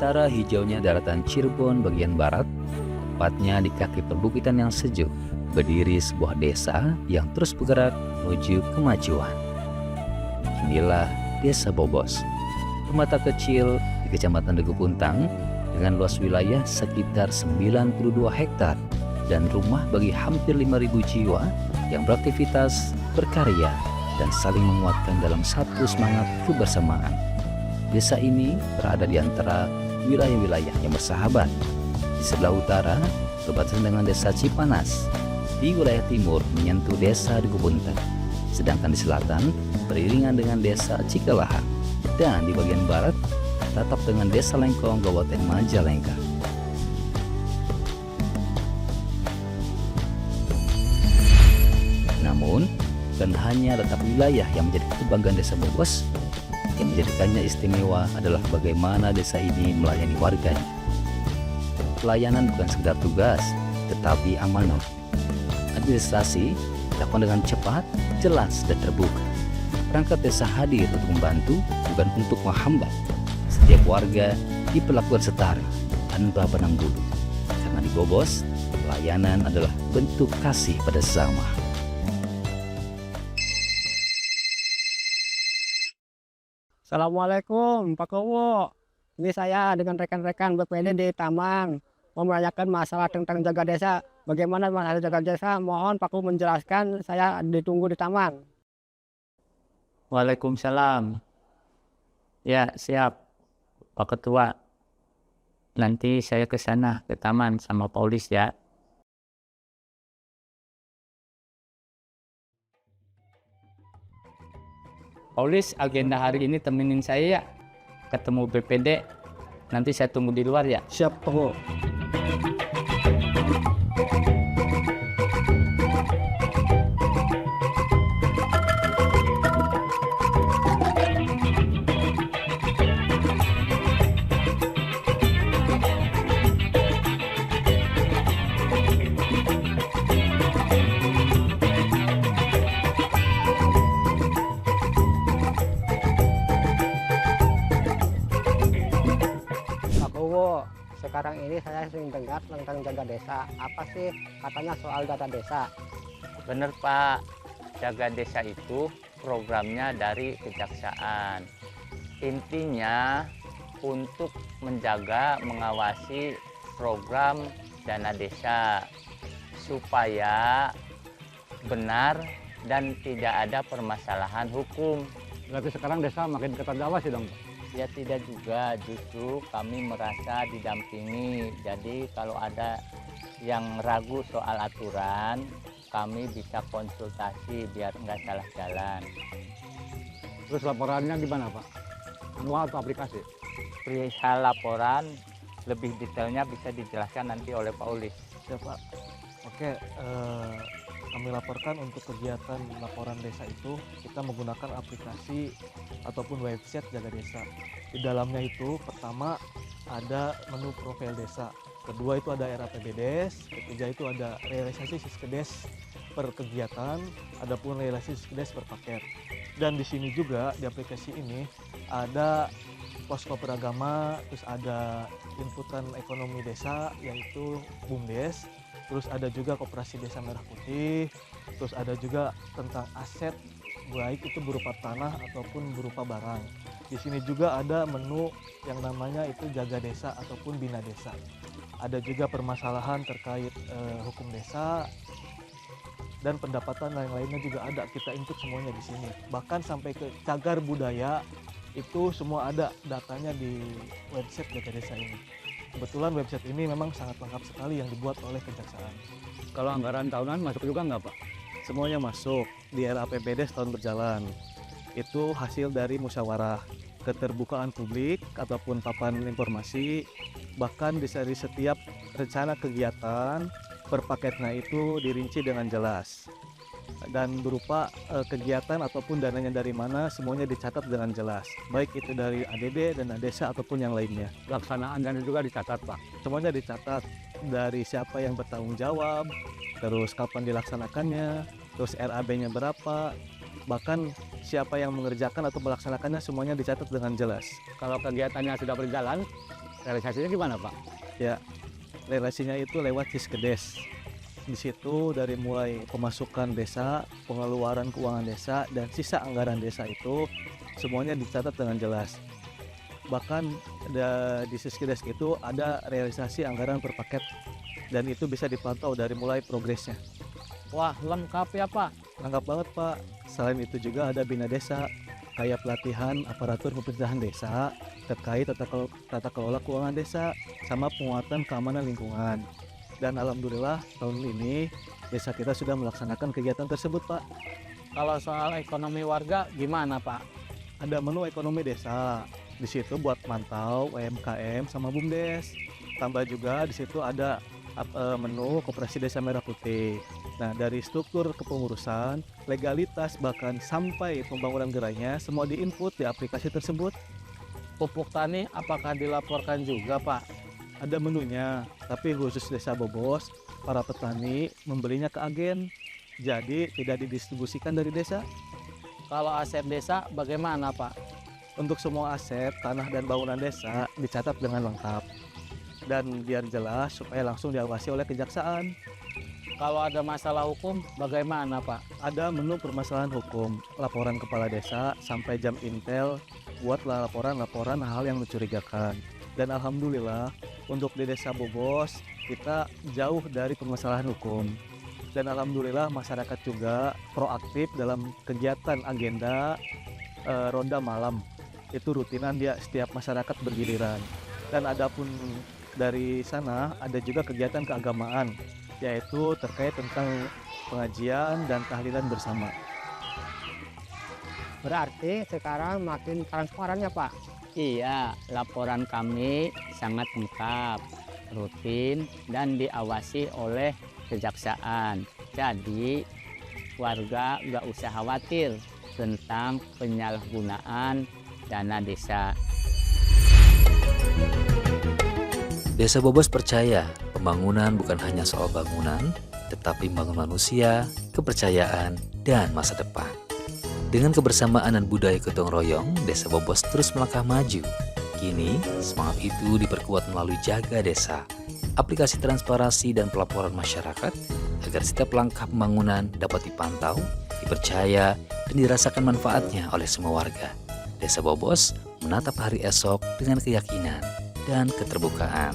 antara hijaunya daratan Cirebon bagian barat, tepatnya di kaki perbukitan yang sejuk, berdiri sebuah desa yang terus bergerak menuju kemajuan. Inilah Desa Bobos, permata kecil di Kecamatan Dago Puntang dengan luas wilayah sekitar 92 hektar dan rumah bagi hampir 5.000 jiwa yang beraktivitas, berkarya, dan saling menguatkan dalam satu semangat kebersamaan. Desa ini berada di antara wilayah-wilayah yang bersahabat. Di sebelah utara berbatasan dengan Desa Cipanas, di wilayah timur menyentuh Desa Dago Puntang, sedangkan di selatan beriringan dengan Desa Cikalaha, dan di bagian barat tatap dengan Desa Lengkong, Kabupaten Majalengka. Namun, bukan hanya letak wilayah yang menjadi kebanggaan Desa Bobos, yang menjadikannya istimewa adalah bagaimana desa ini melayani warganya. Pelayanan bukan sekedar tugas, tetapi amanah. Administrasi dilakukan dengan cepat, jelas, dan terbuka. Perangkat desa hadir untuk membantu, bukan untuk menghambat. Setiap warga diperlakukan setara tanpa pandang bulu. Karena di Bobos, pelayanan adalah bentuk kasih pada sesama. Assalamualaikum Pak Kowo. Ini saya dengan rekan-rekan BPD di Taman mau menanyakan masalah tentang jaga desa. Bagaimana masalah jaga desa? Mohon Pak Kowo menjelaskan, saya ditunggu di taman. Waalaikumsalam. Ya, siap Pak Ketua. Nanti saya ke sana, ke taman sama Paulis ya. Paulis, agenda hari ini temenin saya ya. Ketemu BPD. Nanti saya tunggu di luar ya. Siap Pak Kowo. Sekarang ini saya sering dengar tentang jaga desa. Apa sih katanya soal data desa? Bener Pak, jaga desa itu programnya dari Kejaksaan. Intinya untuk menjaga, mengawasi program dana desa supaya benar dan tidak ada permasalahan hukum. Berarti sekarang desa makin ketat diawasi dong, Pak? Ya tidak juga, justru kami merasa didampingi. Jadi kalau ada yang ragu soal aturan, kami bisa konsultasi biar nggak salah jalan. Terus laporannya gimana, Pak? Manual atau aplikasi? Perihal laporan, lebih detailnya bisa dijelaskan nanti oleh Pak Ulis. Ya Pak, oke, kami laporkan untuk kegiatan laporan desa itu kita menggunakan aplikasi ataupun website Jaga Desa. Di dalamnya itu pertama ada menu profil desa, kedua itu ada RAPBDes, ketiga itu ada realisasi Siskedes per kegiatan, adapun realisasi Siskedes per paket. Dan di sini juga di aplikasi ini ada posko peragama, terus ada inputan ekonomi desa yaitu BUMDes, terus ada juga Koperasi Desa Merah Putih, terus ada juga tentang aset baik itu berupa tanah ataupun berupa barang. Di sini juga ada menu yang namanya itu Jaga Desa ataupun Bina Desa. Ada juga permasalahan terkait hukum desa dan pendapatan lain-lainnya juga ada, kita input semuanya di sini. Bahkan sampai ke cagar budaya itu semua ada datanya di website Jaga Desa ini. Kebetulan website ini memang sangat lengkap sekali yang dibuat oleh Kejaksaan. Kalau anggaran tahunan masuk juga nggak, Pak? Semuanya masuk di RAPBD setahun berjalan. Itu hasil dari musyawarah, keterbukaan publik ataupun paparan informasi, bahkan dari setiap rencana kegiatan per paketnya itu dirinci dengan jelas. Dan berupa kegiatan ataupun dananya dari mana semuanya dicatat dengan jelas, baik itu dari ADD, dana desa ataupun yang lainnya. Pelaksanaan dana juga dicatat, Pak? Semuanya dicatat, dari siapa yang bertanggung jawab, terus kapan dilaksanakannya, terus RAB-nya berapa, bahkan siapa yang mengerjakan atau melaksanakannya semuanya dicatat dengan jelas. Kalau kegiatannya sudah berjalan, Realisasinya gimana Pak? Relasinya itu lewat Siskedes. Di situ dari mulai pemasukan desa, pengeluaran keuangan desa, dan sisa anggaran desa itu semuanya dicatat dengan jelas. Bahkan di Siskedes itu ada realisasi anggaran per paket dan itu bisa dipantau dari mulai progresnya. Wah, lengkap ya Pak. Lengkap banget Pak. Selain itu juga ada Bina Desa, kayak pelatihan aparatur pemerintahan desa terkait tata kelola keuangan desa sama penguatan keamanan lingkungan. Dan alhamdulillah tahun ini desa kita sudah melaksanakan kegiatan tersebut Pak. Kalau soal ekonomi warga gimana Pak? Ada menu ekonomi desa. Di situ buat mantau UMKM sama BUMDes. Tambah juga di situ ada menu Koperasi Desa Merah Putih. Nah, dari struktur kepengurusan, legalitas bahkan sampai pembangunan gerainya semua diinput di aplikasi tersebut. Pupuk tani apakah dilaporkan juga Pak? Ada menunya, tapi khusus Desa Bobos, para petani membelinya ke agen. Jadi tidak didistribusikan dari desa. Kalau aset desa bagaimana Pak? Untuk semua aset, tanah dan bangunan desa dicatat dengan lengkap. Dan biar jelas supaya langsung diawasi oleh kejaksaan. Kalau ada masalah hukum bagaimana Pak? Ada menu permasalahan hukum, laporan kepala desa sampai jam intel, buatlah laporan-laporan hal yang mencurigakan. Dan alhamdulillah untuk di Desa Bobos kita jauh dari permasalahan hukum. Dan alhamdulillah masyarakat juga proaktif dalam kegiatan agenda ronda malam. Itu rutinan dia setiap masyarakat bergiliran. Dan adapun dari sana ada juga kegiatan keagamaan, yaitu terkait tentang pengajian dan tahlilan bersama. Berarti sekarang makin transparan ya Pak? Iya, laporan kami sangat lengkap, rutin, dan diawasi oleh kejaksaan. Jadi, warga nggak usah khawatir tentang penyalahgunaan dana desa. Desa Bobos percaya pembangunan bukan hanya soal bangunan, tetapi membangun manusia, kepercayaan, dan masa depan. Dengan kebersamaan dan budaya gotong royong, Desa Bobos terus melangkah maju. Kini, semangat itu diperkuat melalui Jaga Desa, aplikasi transparansi dan pelaporan masyarakat, agar setiap langkah pembangunan dapat dipantau, dipercaya, dan dirasakan manfaatnya oleh semua warga. Desa Bobos menatap hari esok dengan keyakinan dan keterbukaan.